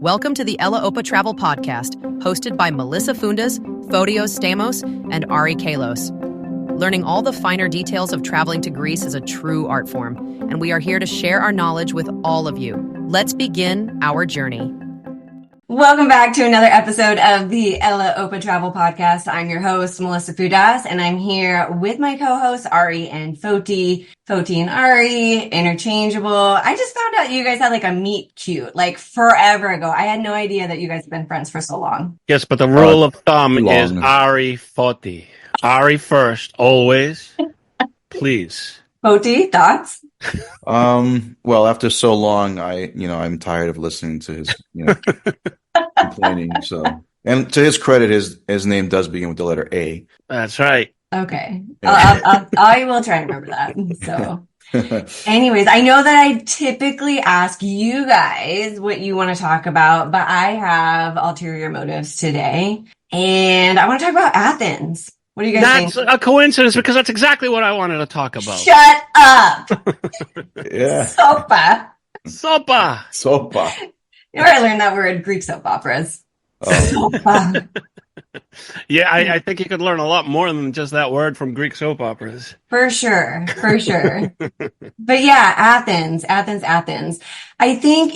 Welcome to the Ella Opa Travel Podcast, hosted by Melissa Fundas, Fotios Stamos, and Ari Kalos. Learning all the finer details of traveling to Greece is a true art form, and we are here to share our knowledge with all of you. Let's begin our journey. Welcome back to another episode of the Ella Opa Travel Podcast. I'm your host, Melissa Fundas, and I'm here with my co-hosts, Ari and Foti. Foti and Ari, interchangeable. I just found out you guys had like a meet cute, like forever ago. I had no idea that you guys have been friends for so long. Yes, but the rule of thumb is Ari, Foti. Ari first, always. Please. Foti, thoughts? Well, after so long, I'm tired of listening to his, complaining. So, and to his credit, his name does begin with the letter A. That's right. Okay. I will try and remember that. So anyways, I know that I typically ask you guys what you want to talk about, but I have ulterior motives today and I want to talk about Athens. What do you guys think? That's a coincidence because that's exactly what I wanted to talk about. Shut up. Yeah. Sopa. You know where I learned that word? Greek soap operas. Oh. Sopa. Yeah, I think you could learn a lot more than just that word from Greek soap operas. For sure. But yeah, Athens. I think,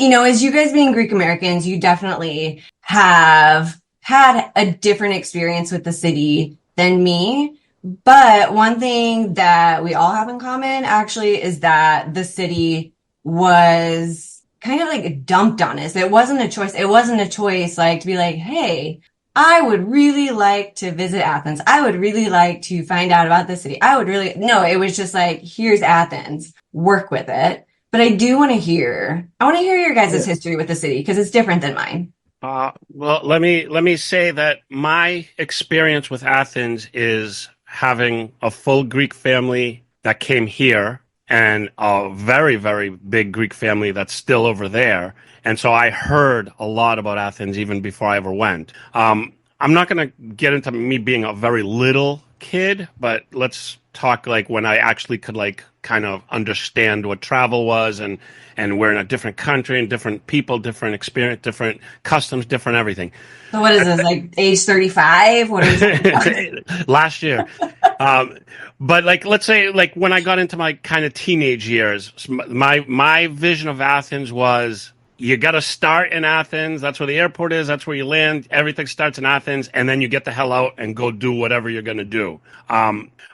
as you guys being Greek Americans, you definitely have had a different experience with the city than me. But one thing that we all have in common actually is that the city was kind of like dumped on us. It wasn't a choice. It wasn't a choice like to be like, hey, I would really like to visit Athens. I would really like to find out about the city. No, it was just like, here's Athens, work with it. But I want to hear your guys' history with the city because it's different than mine. Well, let me say that my experience with Athens is having a full Greek family that came here and a very, very big Greek family that's still over there. And so I heard a lot about Athens even before I ever went. I'm not going to get into me being a very little kid, but let's talk like when I actually could like kind of understand what travel was and we're in a different country and different people, different experience, different customs, different everything. So what is this, like age 35? What is it? Last year. But like, let's say like when I got into my kind of teenage years, my vision of Athens was you got to start in Athens. That's where the airport is. That's where you land. Everything starts in Athens, and then you get the hell out and go do whatever you're going to do.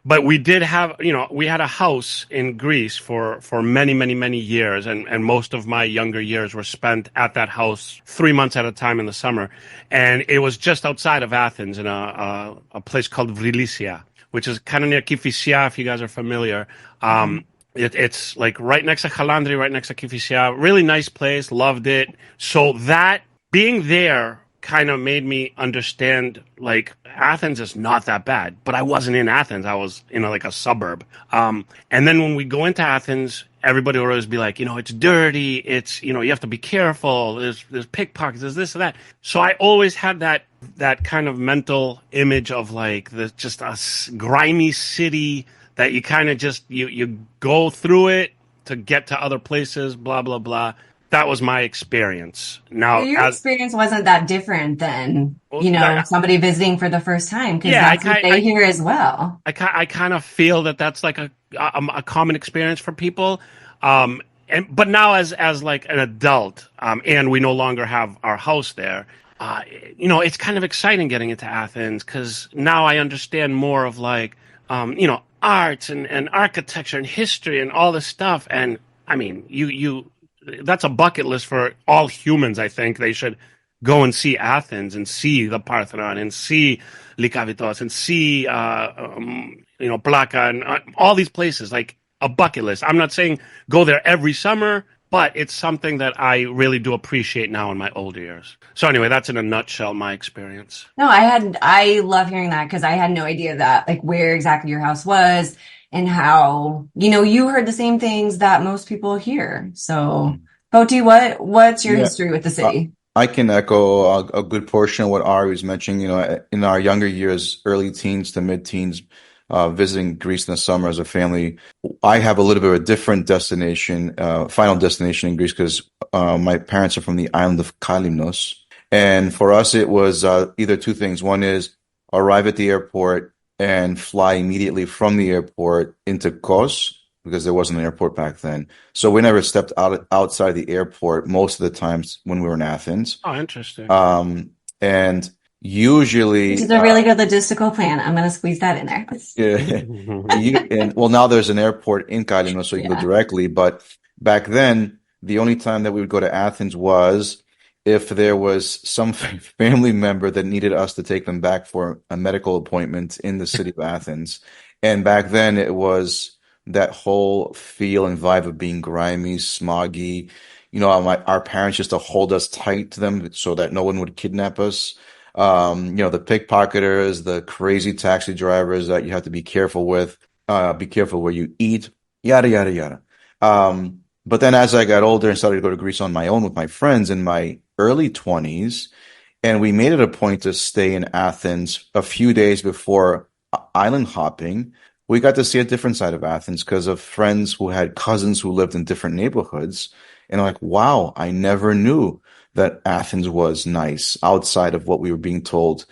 But we did have, we had a house in Greece for many, many, many years, and most of my younger years were spent at that house 3 months at a time in the summer. And it was just outside of Athens in a place called Vrilisia, which is kind of near Kifisia, if you guys are familiar. It's like right next to Chalandri, right next to Kifisia. Really nice place. Loved it. So that being there kind of made me understand like Athens is not that bad, but I wasn't in Athens. I was in like a suburb. And then when we go into Athens, everybody will always be like, it's dirty. It's, you have to be careful. There's pickpockets. There's this and that. So I always had that kind of mental image of like just a grimy city that you kind of just, you go through it to get to other places, blah, blah, blah. That was my experience. Now, your experience wasn't that different than, somebody visiting for the first time, because that's what they hear as well. I kind of feel that's like a common experience for people. But now as like an adult, and we no longer have our house there, it's kind of exciting getting into Athens because now I understand more of like, arts and architecture and history and all this stuff. And I mean, that's a bucket list for all humans. I think they should go and see Athens and see the Parthenon and see Lykavitos and see, Plaka and all these places, like a bucket list. I'm not saying go there every summer, but it's something that I really do appreciate now in my older years. So anyway, that's in a nutshell my experience. No, I love hearing that because I had no idea that like where exactly your house was and how, you heard the same things that most people hear. So Poti, what's your history with the city? I can echo a good portion of what Ari was mentioning. In our younger years, early teens to mid-teens, visiting Greece in the summer as a family. I have a little bit of a different destination, final destination in Greece, because my parents are from the island of Kalimnos. And for us, it was either two things. One is arrive at the airport and fly immediately from the airport into Kos, because there wasn't an airport back then. So we never stepped outside the airport most of the times when we were in Athens. Oh, interesting. And usually, which is a really good logistical plan. I'm going to squeeze that in there. well, now there's an airport in Kalimnos, so you can go directly. But back then, the only time that we would go to Athens was if there was some family member that needed us to take them back for a medical appointment in the city of Athens. And back then, it was that whole feel and vibe of being grimy, smoggy. Our parents used to hold us tight to them so that no one would kidnap us. The pickpocketers, the crazy taxi drivers that you have to be careful with, be careful where you eat, yada, yada, yada. But then as I got older and started to go to Greece on my own with my friends in my early 20s, and we made it a point to stay in Athens a few days before island hopping, we got to see a different side of Athens because of friends who had cousins who lived in different neighborhoods. And I'm like, wow, I never knew that Athens was nice outside of what we were being told.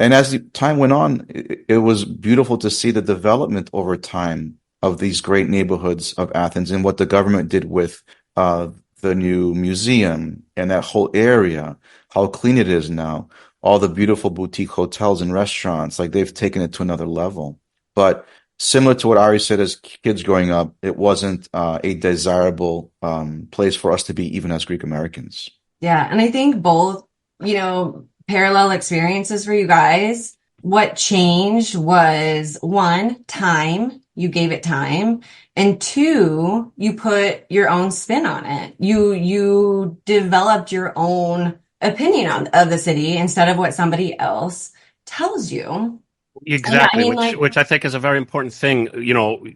And as the time went on, it was beautiful to see the development over time of these great neighborhoods of Athens and what the government did with the new museum and that whole area, how clean it is now, all the beautiful boutique hotels and restaurants, like they've taken it to another level. But similar to what Ari said, as kids growing up, it wasn't a desirable place for us to be, even as Greek Americans. Yeah. And I think both, parallel experiences for you guys. What changed was, one, time. You gave it time. And two, you put your own spin on it. You developed your own opinion of the city instead of what somebody else tells you. Exactly, Yeah, which I think is a very important thing.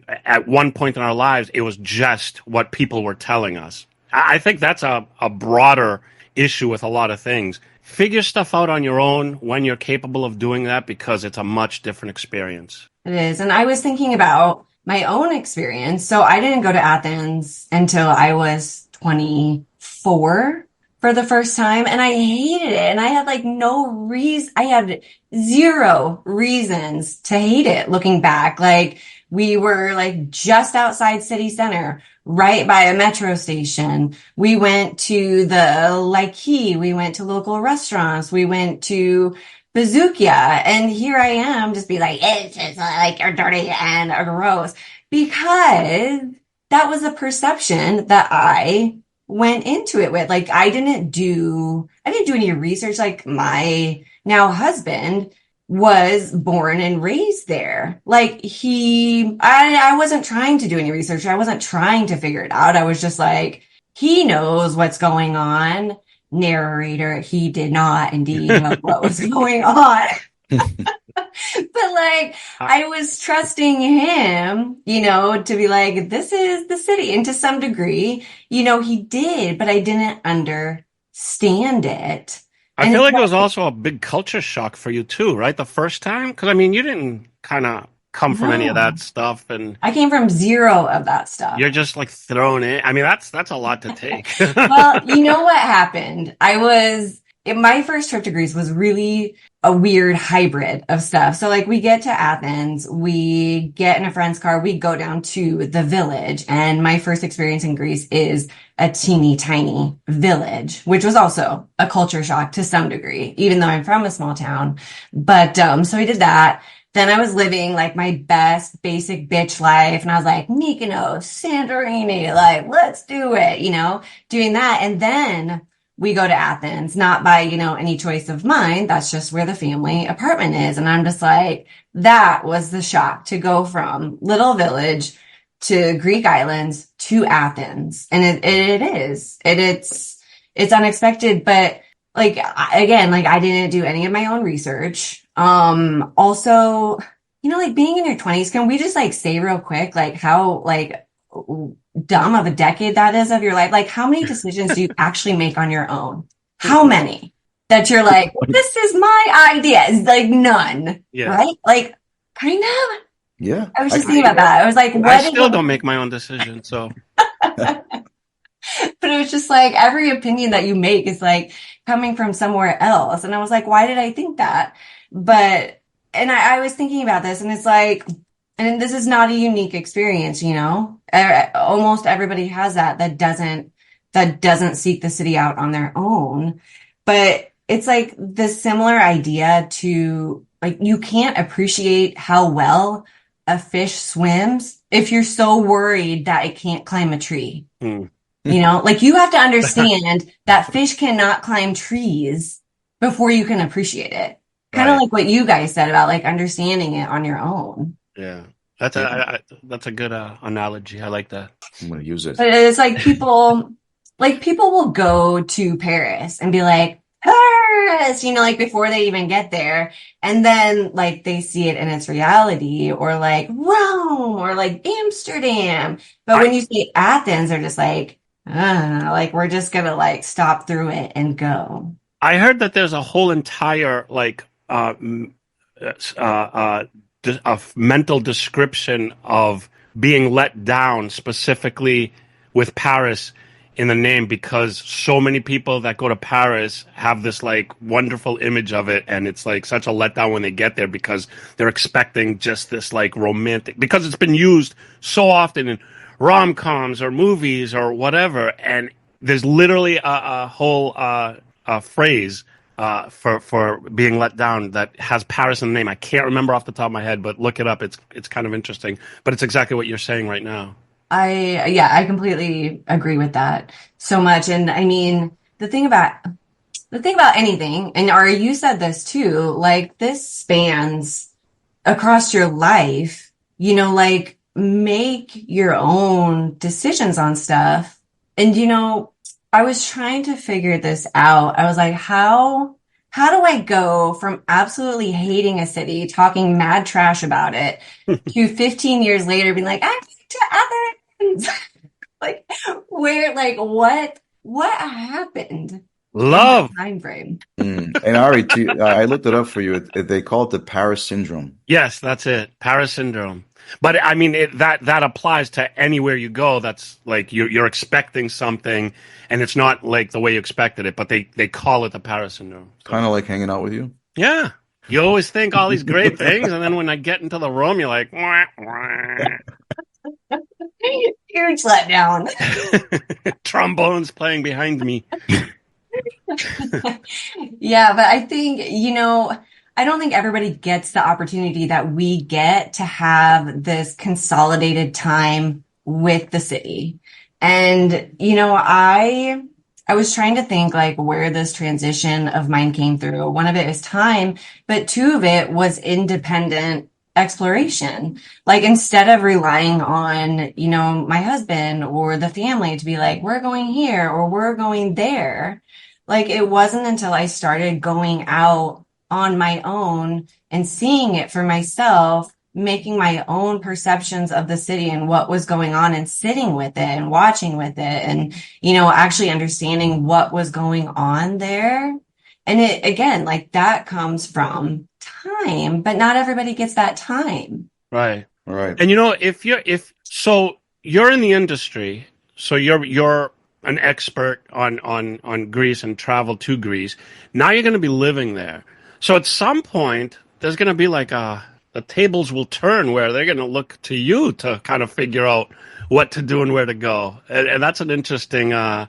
At one point in our lives, it was just what people were telling us. I think that's a broader issue with a lot of things. Figure stuff out on your own when you're capable of doing that, because it's a much different experience. It is. And I was thinking about my own experience. So I didn't go to Athens until I was 24 for the first time. And I hated it. And I had no reason. I had zero reasons to hate it looking back. We were just outside city center, right by a metro station. We went to the Key. We went to local restaurants. We went to Bazookia. And here I am just be it's just you're dirty and gross, because that was a perception that I went into it with. I didn't do any research. My now husband was born and raised there. I wasn't trying to do any research. I wasn't trying to figure it out. I was just he knows what's going on. Narrator, he did not indeed know what was going on. But I was trusting him, to be this is the city. And to some degree, he did, but I didn't understand it. I feel like it was also a big culture shock for you too, right? The first time? Because you didn't kind of come from any of that stuff, and I came from zero of that stuff. You're just thrown in. That's a lot to take. Well, you know what happened? My first trip to Greece was really a weird hybrid of stuff. So we get to Athens, we get in a friend's car, we go down to the village. And my first experience in Greece is a teeny tiny village, which was also a culture shock to some degree, even though I'm from a small town. But, so we did that. Then I was living my best basic bitch life. And I was Mykonos, Santorini, let's do it, doing that. And then we go to Athens, not by, any choice of mine. That's just where the family apartment is. And I'm just that was the shock, to go from little village to Greek islands to Athens. And it's unexpected, but I didn't do any of my own research. Also, being in your 20s, can we just say real quick, how dumb of a decade that is of your life? How many decisions do you actually make on your own? How many that you're this is my idea? It's none, yeah. Right? Kind of. Yeah. I was just thinking about that. I was like, I still don't make my own decision. So, but it was just like every opinion that you make is like coming from somewhere else. And I was like, why did I think that? But, and I was thinking about this and it's like, and this is not a unique experience, you know, almost everybody has that doesn't seek the city out on their own. But it's like the similar idea to like, you can't appreciate how well a fish swims if you're so worried that it can't climb a tree. mm. You know, like you have to understand that fish cannot climb trees before you can appreciate it. Kind of Right. like what you guys said about like understanding it on your own. Yeah, that's that's a good analogy. I like that. I'm going to use it. But it's like people will go to Paris and be like, Paris, you know, like before they even get there. And then like they see it in its reality or like Rome or like Amsterdam. But when you say Athens, they're just like we're just gonna like stop through it and go. I heard that there's a whole entire like a mental description of being let down specifically with Paris in the name because so many people that go to Paris have this like wonderful image of it and it's like such a letdown when they get there because they're expecting just this like romantic because it's been used so often in rom-coms or movies or whatever and there's literally a whole phrase for being let down that has Paris in the name. I can't remember off the top of my head, but look it up. It's kind of interesting, but it's exactly what you're saying right now. I completely agree with that so much. And I mean, the thing about anything, and Ari, you said this too, like this spans across your life, you know, like make your own decisions on stuff. And, you know, I was trying to figure this out. I was like, how do I go from absolutely hating a city, talking mad trash about it, to 15 years later being like, I'm going to Athens? Like, where, like, what happened? Love Time frame. And Ari, I looked it up for you. They call it the Paris syndrome. Yes, that's it. Paris syndrome. But I mean, that applies to anywhere you go. That's like you're expecting something, and it's not like the way you expected it. But they call it the Paris syndrome. So, Kind of like hanging out with you. yeah, you always think all these great things, and then when I get into the room, you're like, wah, wah. Huge letdown. Trombones playing behind me. Yeah, but I think, you know, I don't think everybody gets the opportunity that we get to have this consolidated time with the city. And, you know, I was trying to think like where this transition of mine came through. One of it is time, but two of it was independent exploration. Like instead of relying on, you know, my husband or the family to be like, we're going here or we're going there. Like it wasn't until I started going out on my own and seeing it for myself, making my own perceptions of the city and what was going on and sitting with it and watching with it and, you know, actually understanding what was going on there. And it, again, like that comes from time, but not everybody gets that time. Right. Right. And you know, if you're in the industry, so you're an expert on Greece and travel to Greece. Now you're going to be living there. So at some point, there's going to be like the tables will turn where they're going to look to you to kind of figure out what to do and where to go. And that's an interesting, I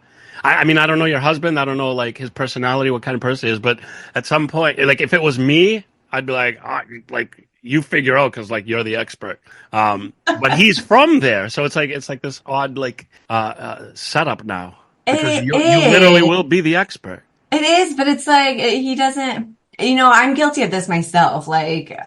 mean, I don't know your husband. I don't know like his personality, what kind of person he is, but at some point, like if it was me, I'd be like, you figure out because like you're the expert. But he's from there, so it's like this odd like setup now because you literally will be the expert. It is, but it's like he doesn't. You know, I'm guilty of this myself. Like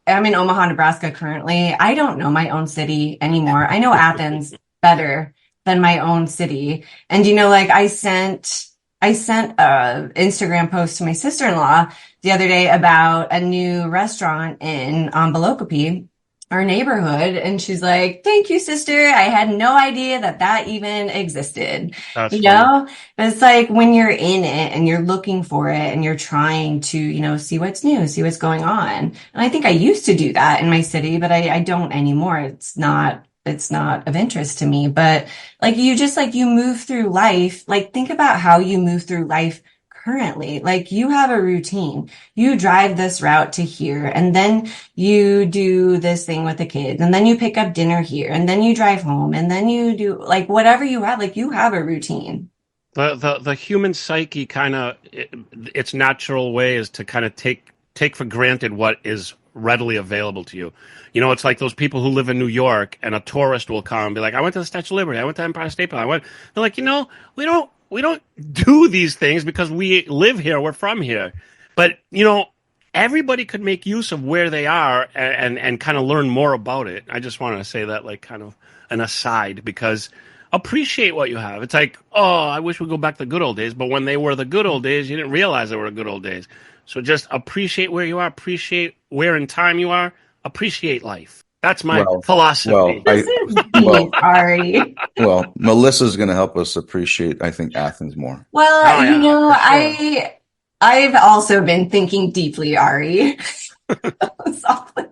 I'm in Omaha, Nebraska currently. I don't know my own city anymore. I know Athens better than my own city. And you know, like I sent a Instagram post to my sister-in-law the other day about a new restaurant in Belokopi. our neighborhood. And she's like, thank you, sister. I had no idea that even existed. That's You funny. know, but it's like when you're in it and you're looking for it and you're trying to, see what's new, see what's going on. And I think I used to do that in my city, but I don't anymore. It's not of interest to me. But like you just like you move through life, like think about how you move through life currently. Like you have a routine. You drive this route to here, and then you do this thing with the kids, and then you pick up dinner here, and then you drive home, and then you do like whatever you have, like you have a routine. The human psyche kind of its natural way is to kind of take for granted what is readily available to you. It's like those people who live in New York and a tourist will come and be like, I went to the Statue of Liberty, I went to Empire State Building, I went. They're like, we don't do these things because we live here, we're from here. But everybody could make use of where they are and kind of learn more about it. I just wanted to say that like kind of an aside because appreciate what you have. It's like, oh, I wish we'd go back to the good old days. But when they were the good old days, you didn't realize they were the good old days. So just appreciate where you are, appreciate where in time you are, appreciate life. That's my philosophy. Ari. Well, Melissa's going to help us appreciate, I think, Athens more. Well, Oh, yeah, for sure. I've also been thinking deeply, Ari. Softly.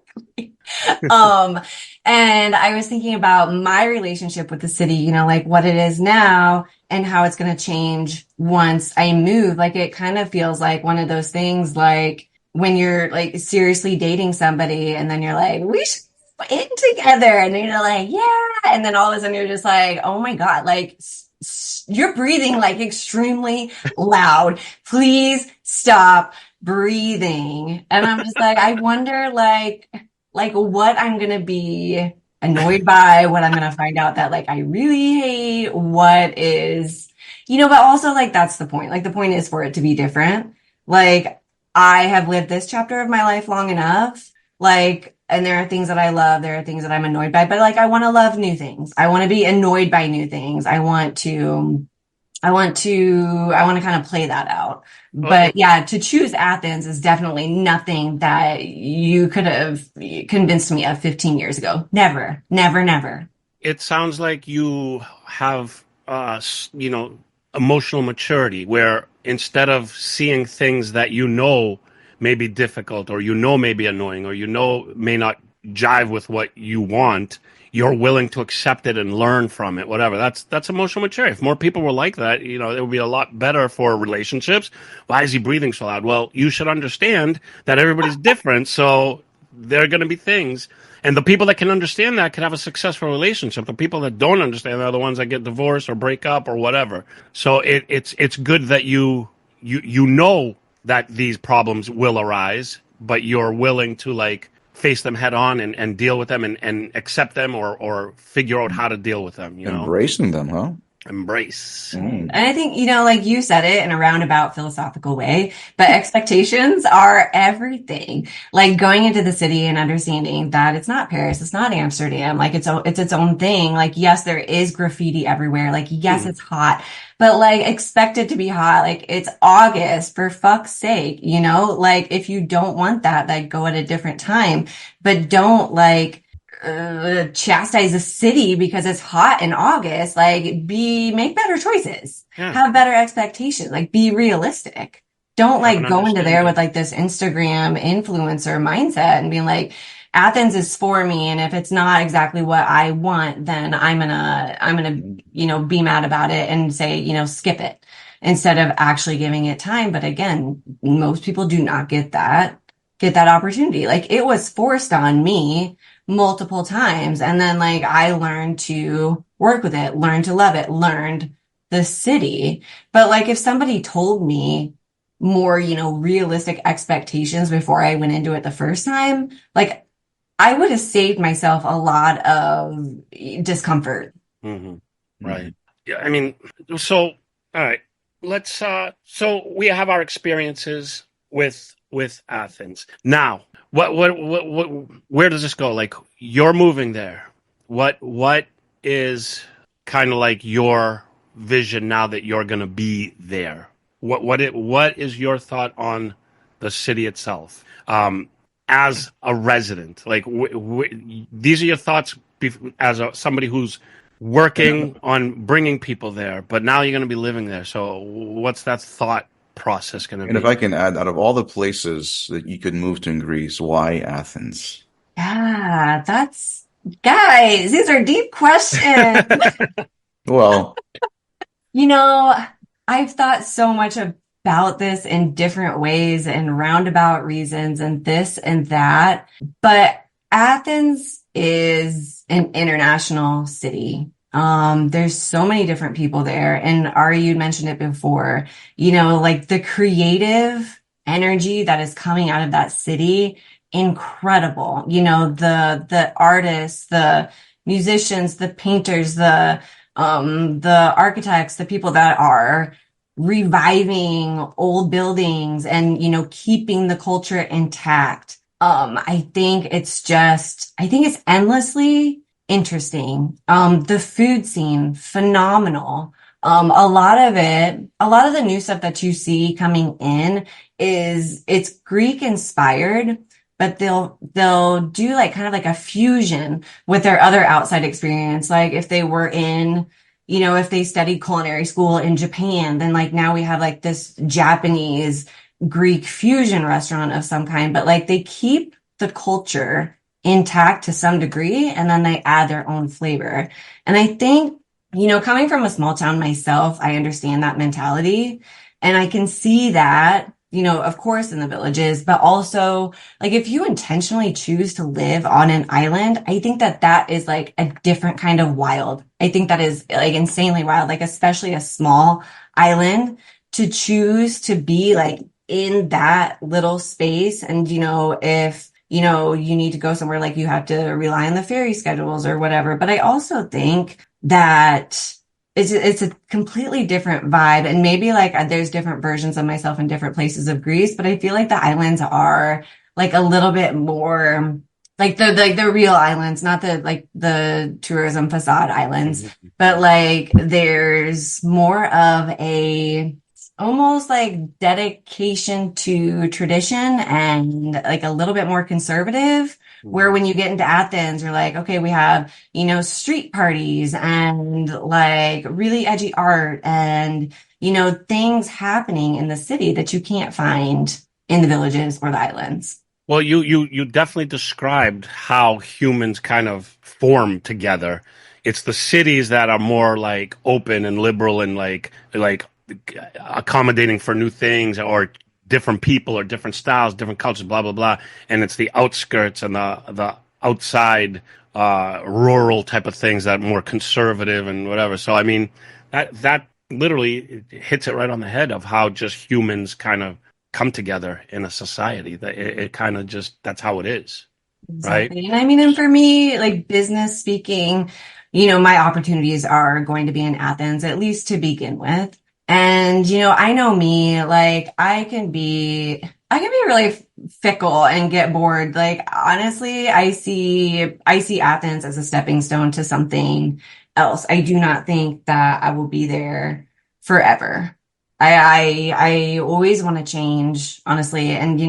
And I was thinking about my relationship with the city, like what it is now and how it's going to change once I move. Like it kind of feels like one of those things, like when you're like seriously dating somebody and then you're like, we should in together. And then you're like, yeah. And then all of a sudden you're just like, oh my God, like you're breathing like extremely loud. Please stop breathing. And I'm just like, I wonder like what I'm going to be annoyed by, what I'm going to find out that like I really hate, what is, but also like that's the point. Like the point is for it to be different. Like I have lived this chapter of my life long enough. Like, and there are things that I love. There are things that I'm annoyed by, but like I want to love new things. I want to be annoyed by new things. I want to kind of play that out. But yeah, to choose Athens is definitely nothing that you could have convinced me of 15 years ago. Never, never, never. It sounds like you have, emotional maturity where instead of seeing things that may be difficult or may be annoying or may not jive with what you want, you're willing to accept it and learn from it, whatever. That's emotional maturity. If more people were like that, it would be a lot better for relationships. Why is he breathing so loud? Well, you should understand that everybody's different, so there are going to be things. And the people that can understand that can have a successful relationship. The people that don't understand are the ones that get divorced or break up or whatever. So it's good that you know that these problems will arise, but you're willing to like face them head on and deal with them and accept them or figure out how to deal with them. Embracing them, huh? Embrace. And I think, like you said it in a roundabout philosophical way, but expectations are everything. Like going into the city and understanding that it's not Paris, it's not Amsterdam, like it's its own thing. Like, yes, there is graffiti everywhere. Like, yes, it's hot, but like expect it to be hot. Like it's August, for fuck's sake, like if you don't want that, like go at a different time, but don't like chastise a city because it's hot in August. Like make better choices, have better expectations, like be realistic. Don't like go into there with like this Instagram influencer mindset and being like, Athens is for me. And if it's not exactly what I want, then I'm gonna, be mad about it and say, skip it instead of actually giving it time. But again, most people do not get that opportunity. Like it was forced on me multiple times. And then like I learned to work with it, learned to love it, learned the city. But like if somebody told me more, realistic expectations before I went into it the first time, like I would have saved myself a lot of discomfort. Mm-hmm. Right. Yeah. I mean, so, all right, let's, so we have our experiences with Athens. Now, what, where does this go? Like you're moving there. What is kind of like your vision now that you're going to be there? What is your thought on the city itself? as a resident? Like, these are your thoughts as somebody who's working on bringing people there, but now you're going to be living there. So what's that thought process going to be? And if I can add, out of all the places that you could move to in Greece, why Athens? Yeah, guys, these are deep questions. Well, I've thought so much about this in different ways and roundabout reasons and this and that, but Athens is an international city. There's so many different people there. And Ari, you mentioned it before, like the creative energy that is coming out of that city, incredible. The artists, the musicians, the painters, the architects, the people that are reviving old buildings and, keeping the culture intact. I think it's endlessly interesting. The food scene, phenomenal. A lot of the new stuff that you see coming in it's Greek inspired, but they'll do like kind of like a fusion with their other outside experience. Like if they were if they studied culinary school in Japan, then like now we have like this Japanese Greek fusion restaurant of some kind, but like they keep the culture intact to some degree and then they add their own flavor. And I think, coming from a small town myself, I understand that mentality and I can see that, of course in the villages, but also like if you intentionally choose to live on an island, I think that is like a different kind of wild. I think that is like insanely wild, like especially a small island to choose to be like in that little space. And, if, you need to go somewhere, like you have to rely on the ferry schedules or whatever. But I also think that it's a completely different vibe. And maybe like there's different versions of myself in different places of Greece, but I feel like the islands are like a little bit more like the real islands, not the tourism facade islands, but like there's more of a almost like dedication to tradition and like a little bit more conservative, where when you get into Athens, you're like, okay, we have, street parties and like really edgy art and, things happening in the city that you can't find in the villages or the islands. Well, you definitely described how humans kind of form together. It's the cities that are more like open and liberal and like accommodating for new things or different people or different styles, different cultures, blah, blah, blah. And it's the outskirts and the outside rural type of things that are more conservative and whatever. So, I mean, that literally hits it right on the head of how just humans kind of come together in a society. That it kind of just, that's how it is. Exactly. Right. And I mean, and for me, like business speaking, my opportunities are going to be in Athens, at least to begin with. And, I know me, like I can be really fickle and get bored. Like, honestly, I see Athens as a stepping stone to something else. I do not think that I will be there forever. I always want to change, honestly. And,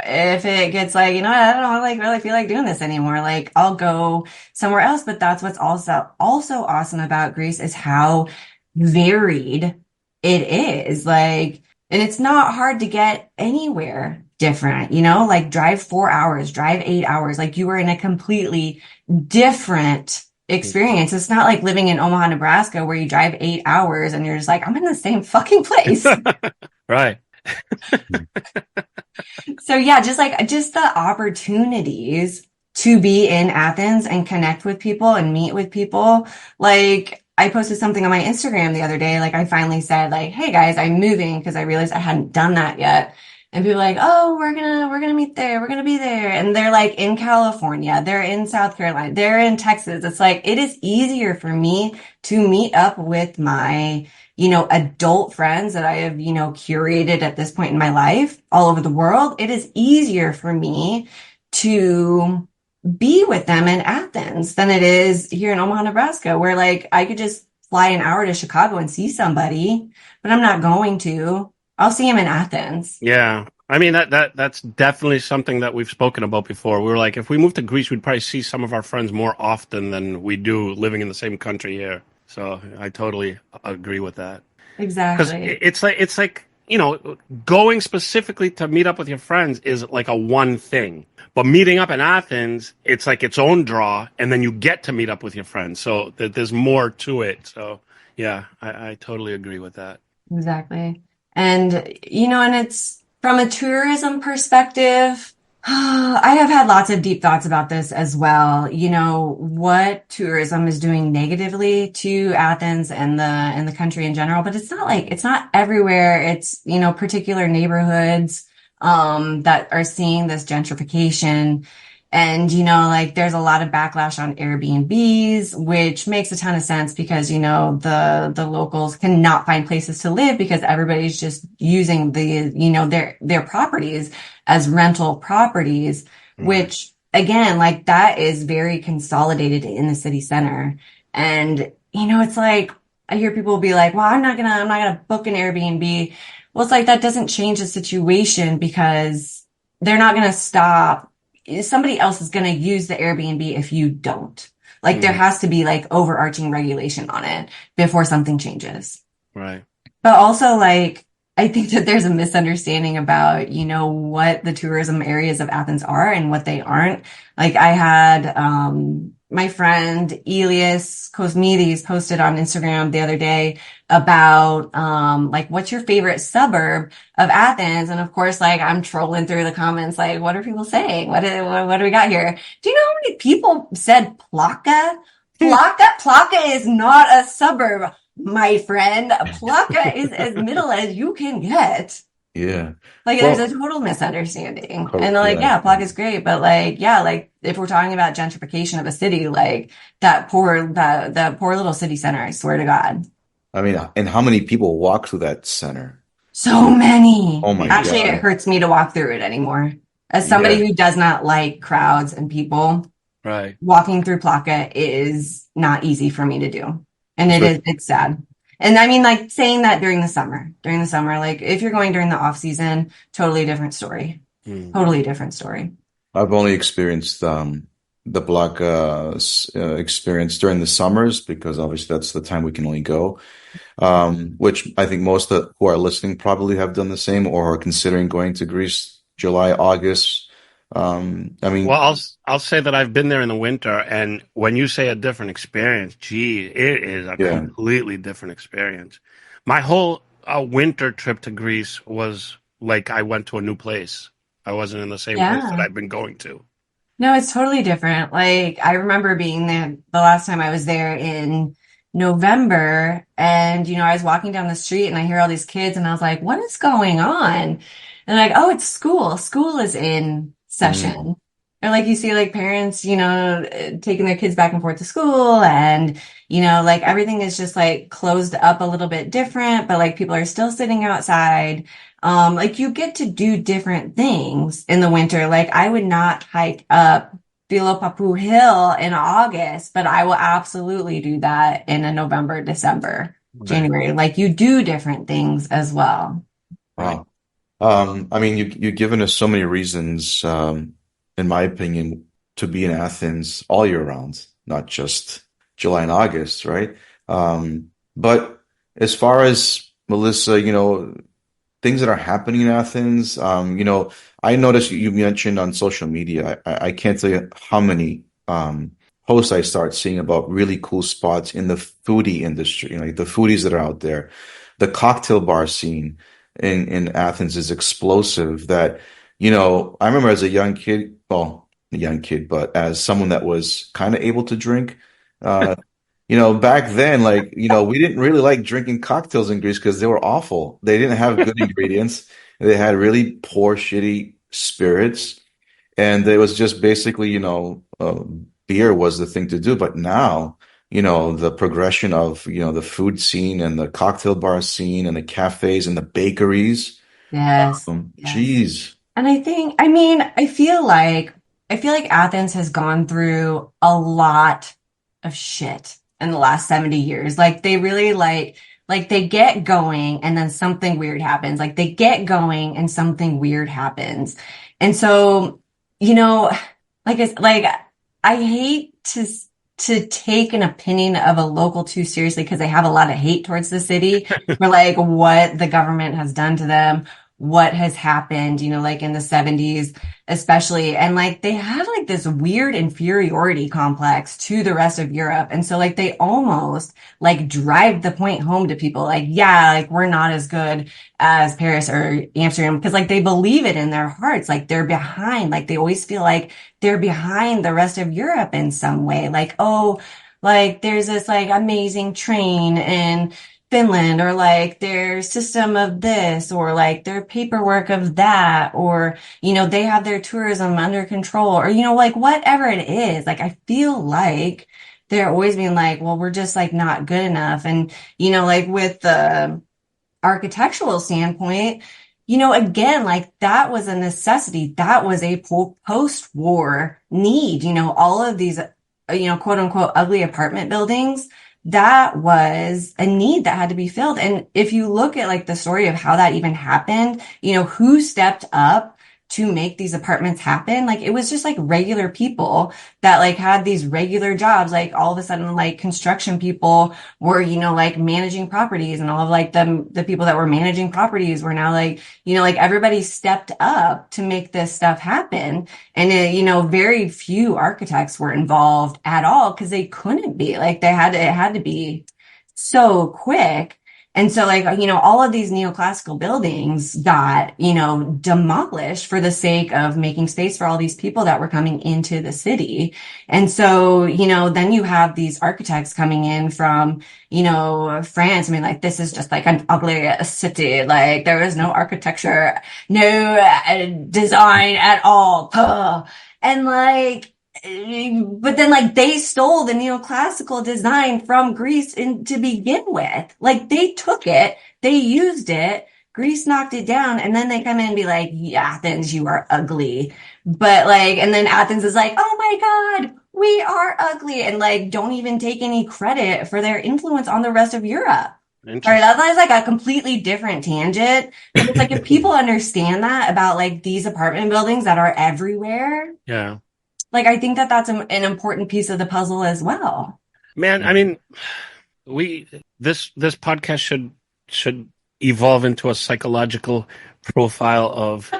if it gets like, I don't like really feel like doing this anymore, like I'll go somewhere else. But that's what's also awesome about Greece is how varied it is. Like, and it's not hard to get anywhere different, like drive 4 hours, drive 8 hours, like you are in a completely different experience. It's not like living in Omaha, Nebraska, where you drive 8 hours and you're just like, I'm in the same fucking place. Right. So yeah, just the opportunities to be in Athens and connect with people and meet with people. Like I posted something on my Instagram the other day. Like I finally said like, hey guys, I'm moving, because I realized I hadn't done that yet. And people are like, oh, we're gonna meet there. We're gonna be there. And they're like in California, they're in South Carolina, they're in Texas. It's like, it is easier for me to meet up with my, adult friends that I have, curated at this point in my life all over the world. It is easier for me to be with them in Athens than it is here in Omaha, Nebraska, where like I could just fly an hour to Chicago and see somebody, but I'm not going to. I'll see him in Athens. Yeah. I mean, that's definitely something that we've spoken about before. We were like, if we moved to Greece, we'd probably see some of our friends more often than we do living in the same country here. So I totally agree with that. Because Exactly. it's like, you know, going specifically to meet up with your friends is like a one thing. But meeting up in Athens, it's like its own draw, and then you get to meet up with your friends. So there's more to it. So yeah, I totally agree with that. Exactly. And, and it's from a tourism perspective, I have had lots of deep thoughts about this as well. What tourism is doing negatively to Athens and the country in general, but it's not everywhere. It's, particular neighborhoods, that are seeing this gentrification. And, there's a lot of backlash on Airbnbs, which makes a ton of sense because, the locals cannot find places to live because everybody's just using their properties as rental properties, which again, like that is very consolidated in the city center. And, it's like, I hear people be like, well, I'm not gonna book an Airbnb. Well, it's like, that doesn't change the situation because they're not gonna stop. Somebody else is going to use the Airbnb if you don't. Like there has to be like overarching regulation on it before something changes. Right. But also like, I think that there's a misunderstanding about, what the tourism areas of Athens are and what they aren't. Like I had, my friend Elias Cosmides posted on Instagram the other day about, like, what's your favorite suburb of Athens? And of course, like, I'm trolling through the comments, like, what are people saying? What do we got here? Do you know how many people said Plaka? Plaka is not a suburb, my friend. Plaka is as middle as you can get. Yeah. Like Well, there's a total misunderstanding. oh, And like, yeah. yeah, Plug is great, but like, yeah, like if we're talking about gentrification of a city, like that poor little city center, I swear to God. I mean, and how many people walk through that center? So many. Oh my Actually, it God. hurts me to walk through it anymore. As somebody Yeah. who does not like crowds and people, Right. walking through Plaka is not easy for me to do. And So it's sad. And I mean, like saying that during the summer, like if you're going during the off season, totally different story. Totally different story. I've only experienced the block experience during the summers because obviously that's the time we can only go. Which I think most who are listening probably have done the same or are considering going to Greece July, August. I mean, Well, I'll say that I've been there in the winter, and when you say a different experience, gee, it is a yeah, completely different experience. My whole winter trip to Greece was like I went to a new place. I wasn't in the same place that Yeah. I've been going to. No, it's totally different. Like I remember being there the last time I was there in November and I was walking down the street and I hear all these kids and I was like, what is going on? And like, oh, it's school. School is in mm, session. Or like you see like parents, taking their kids back and forth to school and, like everything is just like closed up a little bit different, but like people are still sitting outside. Like you get to do different things in the winter. Like I would not hike up Filopapu Hill in August, but I will absolutely do that in a November, December, Right. January. Like you do different things as well. Right. wow. I mean, you've given us so many reasons, in my opinion, to be in Athens all year round, not just July and August, right? But as far as Melissa, things that are happening in Athens. I noticed you mentioned on social media. I can't tell you how many posts I start seeing about really cool spots in the foodie industry, like the foodies that are out there. The cocktail bar scene in Athens is explosive. That, I remember as a young kid, well, a young kid, but as someone that was kind of able to drink, uh, back then, like, we didn't really like drinking cocktails in Greece because they were awful. They didn't have good ingredients. They had really poor, shitty spirits. And it was just basically, beer was the thing to do. But now, the progression of, the food scene and the cocktail bar scene and the cafes and the bakeries. Yes. Yes. Geez. And I mean, I feel like Athens has gone through a lot of shit in the last 70 years. Like they really like Like they get going and then something weird happens. Like they get going and something weird happens. And so, you know, I hate to take an opinion of a local too seriously because they have a lot of hate towards the city for like what the government has done to them, what has happened, like in the 70s, especially. And like they have like this weird inferiority complex to the rest of Europe. And so like they almost like drive the point home to people like, yeah, like we're not as good as Paris or Amsterdam because like they believe it in their hearts. Like they're behind, like they always feel like they're behind the rest of Europe in some way. Like, oh, like there's this like amazing train in Finland, or like their system of this, or like their paperwork of that, or, they have their tourism under control, or, like whatever it is. Like, I feel like they're always being like, well, we're just like not good enough. And, like with the architectural standpoint, again, like that was a necessity. That was a post-war need, all of these, quote unquote, ugly apartment buildings. That was a need that had to be filled. And if you look at like the story of how that even happened, who stepped up to make these apartments happen, like it was just like regular people that like had these regular jobs. Like all of a sudden, like construction people were, like managing properties, and all of like the people that were managing properties were now like, like everybody stepped up to make this stuff happen. And very few architects were involved at all because they couldn't be. Like it had to be so quick. And so like, all of these neoclassical buildings got, demolished for the sake of making space for all these people that were coming into the city. And so, then you have these architects coming in from, France. I mean, like, this is just like an ugly city. Like there is no architecture, no design at all. Ugh. And like, but then like they stole the neoclassical design from Greece to begin with. Like they took it, they used it, Greece knocked it down, and then they come in and be like, yeah, Athens, you are ugly. But like, and then Athens is like, oh my God, we are ugly, and like don't even take any credit for their influence on the rest of Europe. Sorry, that was like a completely different tangent. But it's like if people understand that about like these apartment buildings that are everywhere. Yeah. Like, I think that that's an important piece of the puzzle as well. Man, I mean, this podcast should evolve into a psychological profile of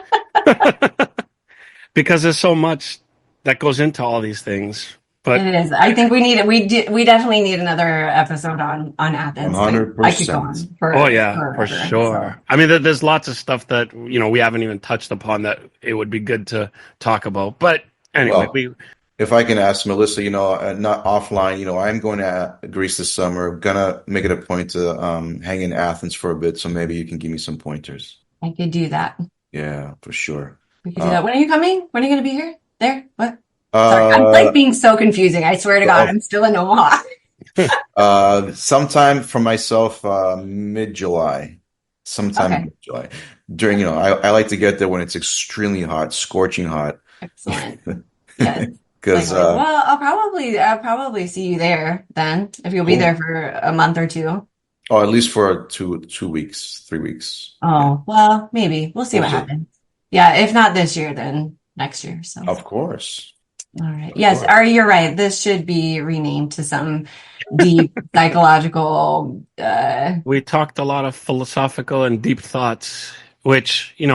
because there's so much that goes into all these things. But it is. I think we definitely need another episode on Athens. 100%. I could go on for sure. So. I mean, there's lots of stuff that we haven't even touched upon that it would be good to talk about. But anyway, if I can ask Melissa, not offline, I'm going to Greece this summer. I'm gonna make it a point to hang in Athens for a bit, so maybe you can give me some pointers. I could do that. Yeah, for sure. We could do that. When are you coming? When are you going to be here? There? What? Sorry, I'm like being so confusing. I swear to God, I'm still in Omaha. Sometime for myself, mid-July. Mid-July. During, I like to get there when it's extremely hot, scorching hot. Excellent. Yes. Because well, I'll probably see you there then if you'll be there for a month or two. Oh, at least for 2 weeks, 3 weeks. Oh, well, maybe we'll see what happens. Yeah, if not this year, then next year. So of course. All right. Yes, Ari, you're right. This should be renamed to some deep psychological. We talked a lot of philosophical and deep thoughts, which it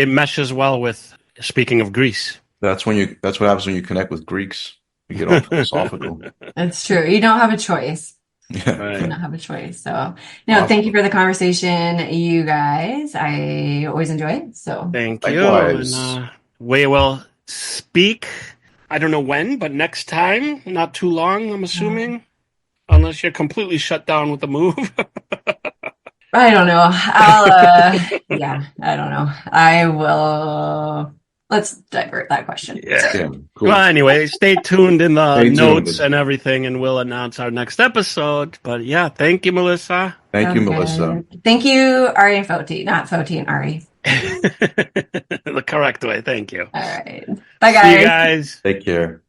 meshes well with speaking of Greece. That's what happens when you connect with Greeks. You get all philosophical. That's true. You don't have a choice. Yeah. Right. You don't have a choice. So, thank you for the conversation, you guys. I always enjoy it. So, thank you. And, we will speak. I don't know when, but next time, not too long, I'm assuming, unless you're completely shut down with the move. I don't know. I don't know. I will. Let's divert that question. Yeah. Cool. Well, anyway, stay tuned in the notes and everything, and we'll announce our next episode. But yeah, thank you, Melissa. Thank you, Melissa. Thank you, Ari and Foti, not Foti and Ari. The correct way. Thank you. All right. Bye, guys. See you guys. Take care.